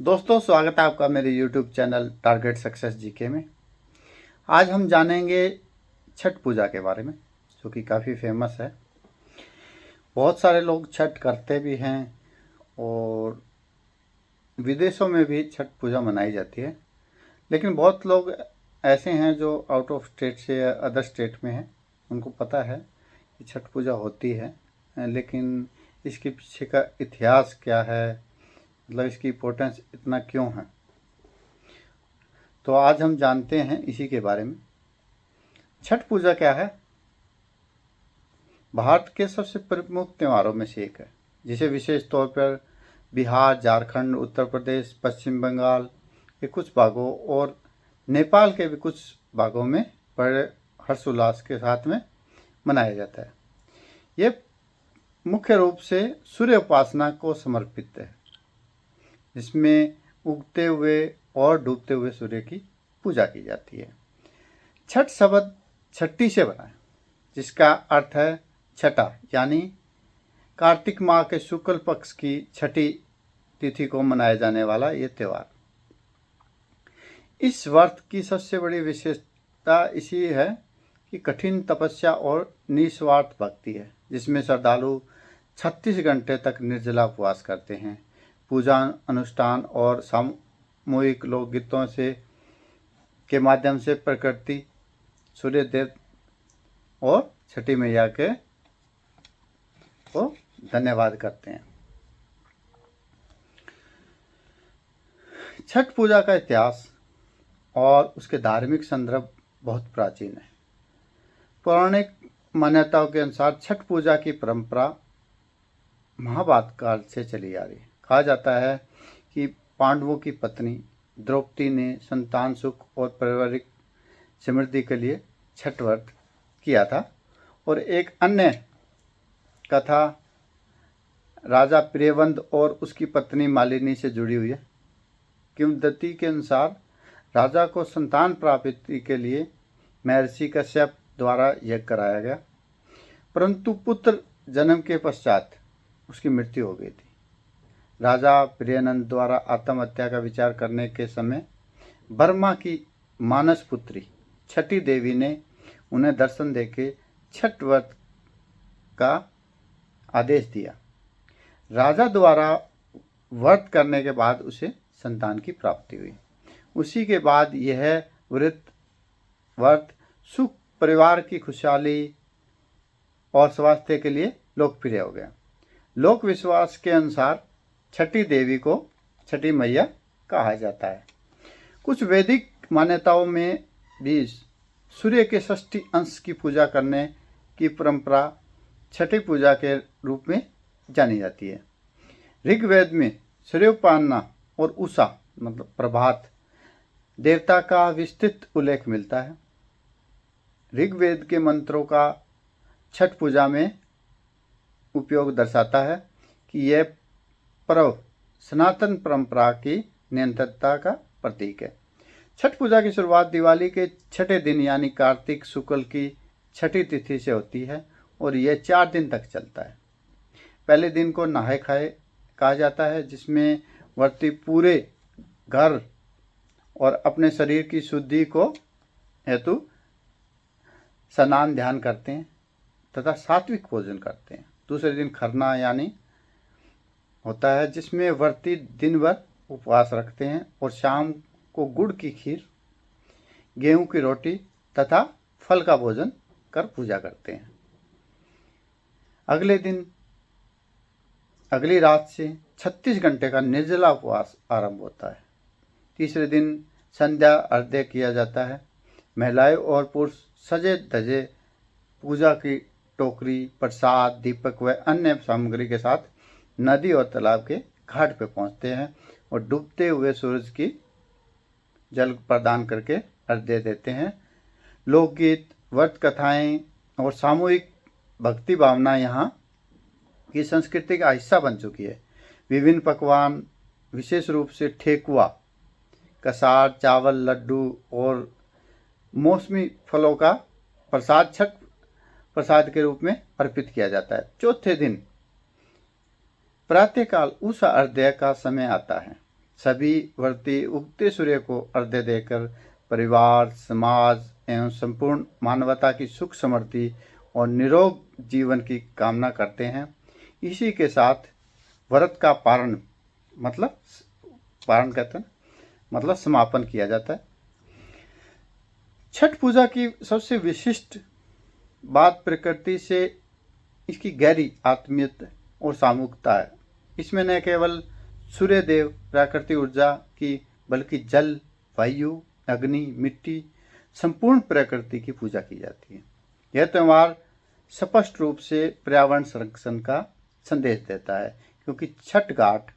दोस्तों, स्वागत है आपका मेरे YouTube channel target success GK में। आज हम जानेंगे छठ पूजा के बारे में, जो कि काफ़ी फेमस है। बहुत सारे लोग छठ करते भी हैं और विदेशों में भी छठ पूजा मनाई जाती है। लेकिन बहुत लोग ऐसे हैं जो आउट ऑफ स्टेट से या अदर स्टेट में हैं, उनको पता है कि छठ पूजा होती है, लेकिन इसके पीछे का इतिहास क्या है, मतलब इसकी इम्पोर्टेंस इतना क्यों है। तो आज हम जानते हैं इसी के बारे में। छठ पूजा क्या है? भारत के सबसे प्रमुख त्योहारों में से एक है, जिसे विशेष तौर पर बिहार, झारखंड, उत्तर प्रदेश, पश्चिम बंगाल के कुछ भागों और नेपाल के भी कुछ भागों में बड़े हर्षोल्लास के साथ में मनाया जाता है। ये मुख्य रूप से सूर्य उपासना को समर्पित है, जिसमें उगते हुए और डूबते हुए सूर्य की पूजा की जाती है। छठ शब्द छठी से बना है, जिसका अर्थ है छठा, यानी कार्तिक माह के शुक्ल पक्ष की छठी तिथि को मनाया जाने वाला ये त्यौहार। इस व्रत की सबसे बड़ी विशेषता इसी है कि कठिन तपस्या और निस्वार्थ भक्ति है, जिसमें श्रद्धालु 36 घंटे तक निर्जला उपवास करते हैं। पूजा अनुष्ठान और सामूहिक लोकगीतों से के माध्यम से प्रकृति, सूर्य देव और छठी मैया के को धन्यवाद करते हैं। छठ पूजा का इतिहास और उसके धार्मिक संदर्भ बहुत प्राचीन है। पौराणिक मान्यताओं के अनुसार छठ पूजा की परंपरा महाभारत काल से चली आ रही है। कहा जाता है कि पांडवों की पत्नी द्रौपदी ने संतान सुख और पारिवारिक समृद्धि के लिए छठ व्रत किया था। और एक अन्य कथा राजा प्रियव्रत और उसकी पत्नी मालिनी से जुड़ी हुई है। किंवदंती के अनुसार राजा को संतान प्राप्ति के लिए महर्षि कश्यप द्वारा यज्ञ कराया गया, परंतु पुत्र जन्म के पश्चात उसकी मृत्यु हो गई थी। राजा प्रियनंद द्वारा आत्महत्या का विचार करने के समय बर्मा की मानस पुत्री छठी देवी ने उन्हें दर्शन देके छठ व्रत का आदेश दिया। राजा द्वारा व्रत करने के बाद उसे संतान की प्राप्ति हुई। उसी के बाद यह व्रत सुख, परिवार की खुशहाली और स्वास्थ्य के लिए लोकप्रिय हो गया। लोक विश्वास के अनुसार छठी देवी को छठी मैया कहा जाता है। कुछ वैदिक मान्यताओं में भी सूर्य के षष्ठी अंश की पूजा करने की परंपरा छठी पूजा के रूप में जानी जाती है। ऋग्वेद में सूर्योपासना और उषा मतलब प्रभात देवता का विस्तृत उल्लेख मिलता है। ऋग्वेद के मंत्रों का छठ पूजा में उपयोग दर्शाता है कि यह पर्व सनातन परंपरा की निरंतरता का प्रतीक है। छठ पूजा की शुरुआत दिवाली के छठे दिन यानी कार्तिक शुक्ल की छठी तिथि से होती है और यह 4 दिन तक चलता है। पहले दिन को नहाए खाए कहा जाता है, जिसमें व्रती पूरे घर और अपने शरीर की शुद्धि को हेतु स्नान ध्यान करते हैं तथा सात्विक भोजन करते हैं। दूसरे दिन खरना यानी होता है, जिसमें व्रती दिन भर उपवास रखते हैं और शाम को गुड़ की खीर, गेहूं की रोटी तथा फल का भोजन कर पूजा करते हैं। अगली रात से 36 घंटे का निर्जला उपवास आरंभ होता है। तीसरे दिन संध्या अर्घ्य किया जाता है। महिलाएं और पुरुष सजे धजे पूजा की टोकरी, प्रसाद, दीपक व अन्य सामग्री के साथ नदी और तालाब के घाट पर पहुंचते हैं और डूबते हुए सूरज की जल प्रदान करके अर्घ्य देते हैं। लोकगीत, व्रत कथाएं और सामूहिक भक्ति भावना यहाँ की संस्कृति का हिस्सा बन चुकी है। विभिन्न पकवान, विशेष रूप से ठेकुआ, कसार, चावल, लड्डू और मौसमी फलों का प्रसाद छठ प्रसाद के रूप में अर्पित किया जाता है। चौथे दिन प्रातःकाल उषा अर्घ्य का समय आता है। सभी व्रती उगते सूर्य को अर्घ्य देकर परिवार, समाज एवं संपूर्ण मानवता की सुख समृद्धि और निरोग जीवन की कामना करते हैं। इसी के साथ व्रत का पारण मतलब पारण कहते हैं मतलब समापन किया जाता है। छठ पूजा की सबसे विशिष्ट बात प्रकृति से इसकी गहरी आत्मीयता और सामूहिकता है। इसमें न केवल सूर्य देव प्राकृतिक ऊर्जा की बल्कि जल, वायु, अग्नि, मिट्टी, संपूर्ण प्रकृति की पूजा की जाती है। यह त्यौहार स्पष्ट रूप से पर्यावरण संरक्षण का संदेश देता है, क्योंकि छठ घाट,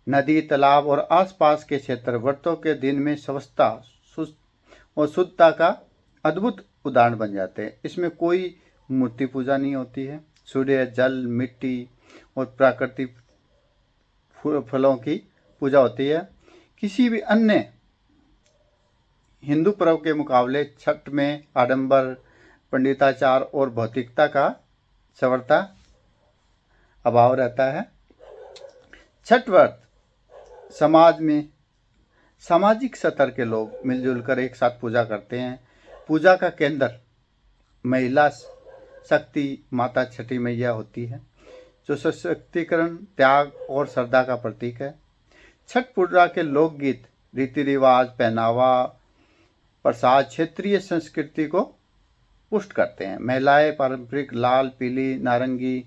नदी, तालाब और आसपास के क्षेत्र व्रतों के दिन में स्वच्छता और शुद्धता का अद्भुत उदाहरण बन जाते हैं। इसमें कोई मूर्ति पूजा नहीं होती है। सूर्य, जल, मिट्टी और प्राकृतिक फलों की पूजा होती है। किसी भी अन्य हिंदू पर्व के मुकाबले छठ में आडंबर, पंडिताचार और भौतिकता का सर्वथा अभाव रहता है। छठ व्रत समाज में सामाजिक स्तर के लोग मिलजुल कर एक साथ पूजा करते हैं। पूजा का केंद्र महिला शक्ति माता छठी मैया होती है, जो सशक्तिकरण, त्याग और श्रद्धा का प्रतीक है। छठ पूजा के लोकगीत, रीति रिवाज, पहनावा, प्रसाद क्षेत्रीय संस्कृति को पुष्ट करते हैं। महिलाएं पारंपरिक लाल, पीली, नारंगी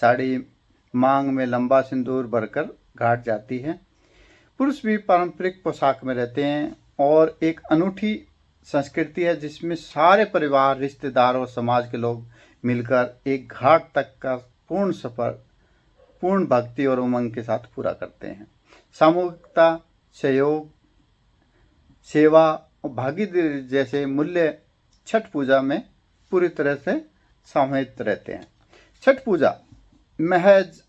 साड़ी, मांग में लंबा सिंदूर भरकर घाट जाती हैं। पुरुष भी पारंपरिक पोशाक में रहते हैं और एक अनूठी संस्कृति है जिसमें सारे परिवार, रिश्तेदार और समाज के लोग मिलकर एक घाट तक का पूर्ण सफर पूर्ण भक्ति और उमंग के साथ पूरा करते हैं। सामूहिकता, सहयोग, सेवा और भागीदारी जैसे मूल्य छठ पूजा में पूरी तरह से समाहित रहते हैं। छठ पूजा महज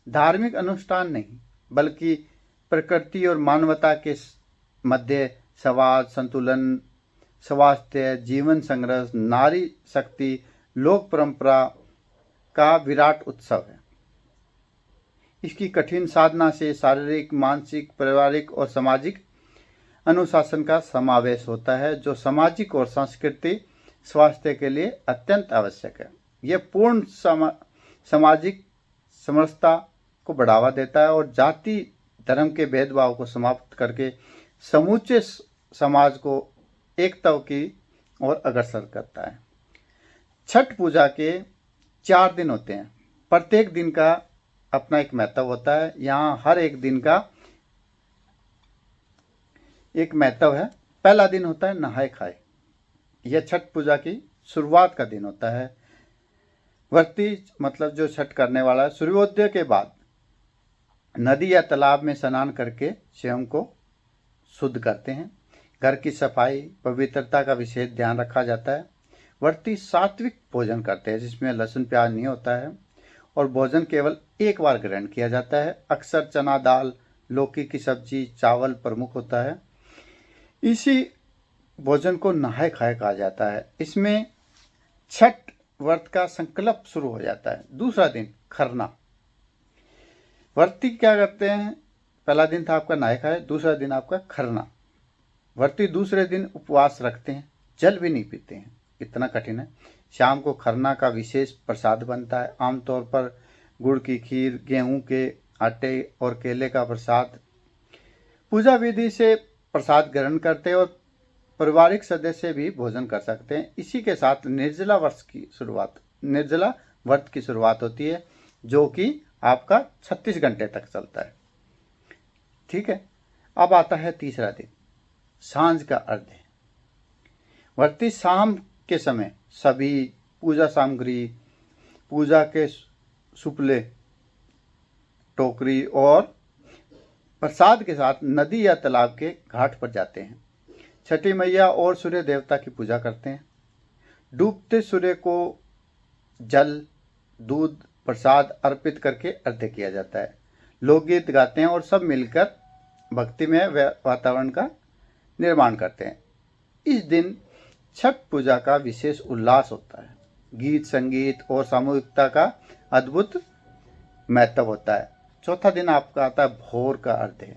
धार्मिक अनुष्ठान नहीं, बल्कि प्रकृति और मानवता के मध्य संवाद, संतुलन, स्वास्थ्य, जीवन संघर्ष, नारी शक्ति, लोक परंपरा का विराट उत्सव है। इसकी कठिन साधना से शारीरिक, मानसिक, पारिवारिक और सामाजिक अनुशासन का समावेश होता है, जो सामाजिक और सांस्कृतिक स्वास्थ्य के लिए अत्यंत आवश्यक है। यह पूर्ण सामाजिक समरसता को बढ़ावा देता है और जाति धर्म के भेदभाव को समाप्त करके समूचे समाज को एकता की ओर अग्रसर करता है। छठ पूजा के 4 दिन होते हैं। प्रत्येक दिन का अपना एक महत्व होता है। यहाँ हर एक दिन का एक महत्व है। पहला दिन होता है नहाए खाए। यह छठ पूजा की शुरुआत का दिन होता है। व्रती मतलब जो छठ करने वाला है, सूर्योदय के बाद नदी या तालाब में स्नान करके स्वयं को शुद्ध करते हैं। घर की सफाई, पवित्रता का विशेष ध्यान रखा जाता है। व्रती सात्विक भोजन करते हैं, जिसमें लहसुन प्याज नहीं होता है और भोजन केवल एक बार ग्रहण किया जाता है। अक्सर चना दाल, लौकी की सब्जी, चावल प्रमुख होता है। इसी भोजन को नहाए खाए कहा जाता है। इसमें छठ व्रत का संकल्प शुरू हो जाता है। दूसरा दिन खरना। व्रती क्या करते हैं? पहला दिन था आपका नहाए खाए, दूसरा दिन आपका खरना। व्रती दूसरे दिन उपवास रखते हैं, जल भी नहीं पीते हैं, इतना कठिन है। शाम को खरना का विशेष प्रसाद बनता है, आमतौर पर गुड़ की खीर, गेहूं के आटे और केले का प्रसाद। पूजा विधि से प्रसाद ग्रहण करते हैं और पारिवारिक सदस्य भी भोजन कर सकते हैं। इसी के साथ निर्जला व्रत की शुरुआत होती है, जो कि आपका 36 घंटे तक चलता है। ठीक है। अब आता है तीसरा दिन, सांझ का अर्घ्य। व्रती शाम के समय सभी पूजा सामग्री, पूजा के सुपले, टोकरी और प्रसाद के साथ नदी या तालाब के घाट पर जाते हैं। छठी मैया और सूर्य देवता की पूजा करते हैं। डूबते सूर्य को जल, दूध, प्रसाद अर्पित करके अर्घ्य किया जाता है। लोकगीत गाते हैं और सब मिलकर भक्तिमय वातावरण का निर्माण करते हैं। इस दिन छठ पूजा का विशेष उल्लास होता है। गीत, संगीत और सामूहिकता का अद्भुत महत्व होता है। चौथा दिन आपका आता है भोर का अर्घ्य।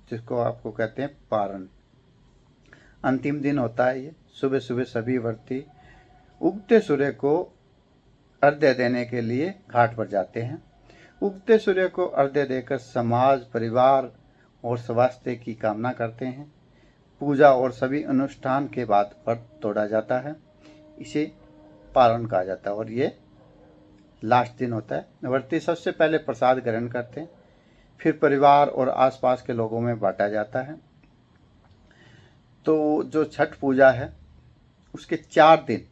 जिसको आपको कहते हैं पारण। अंतिम दिन होता है ये। सुबह सुबह सभी व्रती उगते सूर्य को अर्घ्य देने के लिए घाट पर जाते हैं। उगते सूर्य को अर्घ्य देकर समाज, परिवार और स्वास्थ्य की कामना करते हैं। पूजा और सभी अनुष्ठान के बाद व्रत तोड़ा जाता है। इसे पारण कहा जाता है और ये लास्ट दिन होता है। व्रती सबसे पहले प्रसाद ग्रहण करते हैं, फिर परिवार और आसपास के लोगों में बांटा जाता है। तो जो छठ पूजा है उसके 4 दिन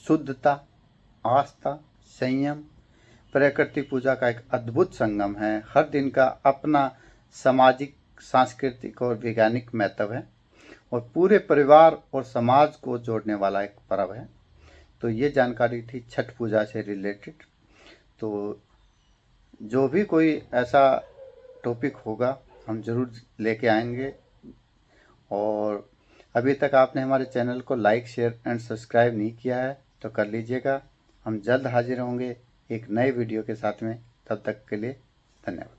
शुद्धता, आस्था, संयम, प्रकृति पूजा का एक अद्भुत संगम है। हर दिन का अपना सामाजिक, सांस्कृतिक और वैज्ञानिक महत्व है और पूरे परिवार और समाज को जोड़ने वाला एक पर्व है। तो ये जानकारी थी छठ पूजा से रिलेटेड। तो जो भी कोई ऐसा टॉपिक होगा हम ज़रूर लेके आएंगे। और अभी तक आपने हमारे चैनल को लाइक, शेयर एंड सब्सक्राइब नहीं किया है तो कर लीजिएगा। हम जल्द हाजिर होंगे एक नए वीडियो के साथ में। तब तक के लिए धन्यवाद।